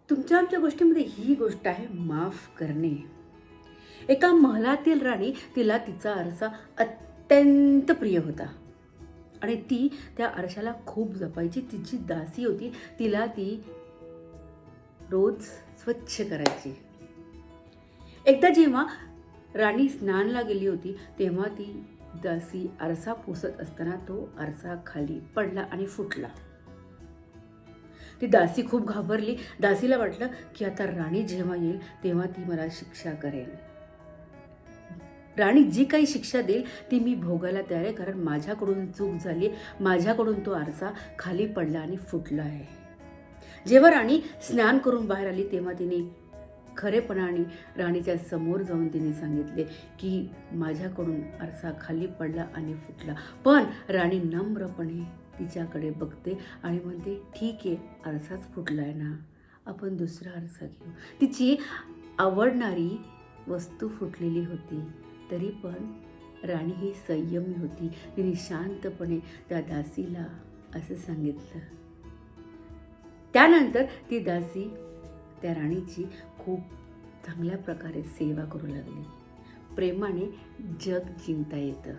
तुमच्या आमच्या गोष्टीमध्ये ही गोष्ट आहे माफ करणे. एका महलातील राणी, तिला तिचा आरसा अत्यंत प्रिय होता आणि ती त्या आरशाला खूप जपायची. तिची दासी होती, तिला ती रोज स्वच्छ करायची. एकदा जेव्हा राणी स्नानला गेली होती तेव्हा ती दासी आरसा पुसत असताना तो आरसा खाली पडला आणि फुटला. ती दासी खूप घाबरली. दासीला वाटलं की आता राणी जेव्हा येईल तेव्हा ती मला शिक्षा करेल. राणी जी काही शिक्षा देईल ती मी भोगायला तयार आहे, कारण माझ्याकडून चूक झाली, माझ्याकडून तो आरसा खाली पडला आणि फुटला आहे. जेव्हा राणी स्नान करून बाहेर आली तेव्हा तिने खरेपणाने राणीच्या समोर जाऊन तिने सांगितले की माझ्याकडून आरसा खाली पडला आणि फुटला. पण राणी नम्रपणे तिच्याकडे बघते आणि म्हणते, ठीक आहे, आरसाच फुटला आहे ना, आपण दुसरा आरसा घेऊ. तिची आवडणारी वस्तू फुटलेली होती, तरी पण राणी ही संयमी होती. तिने शांतपणे त्या दासीला असं सांगितलं. त्यानंतर ती दासी त्या राणीची खूप चांगल्या प्रकारे सेवा करू लागली. प्रेमाने जग जिंकता येतं.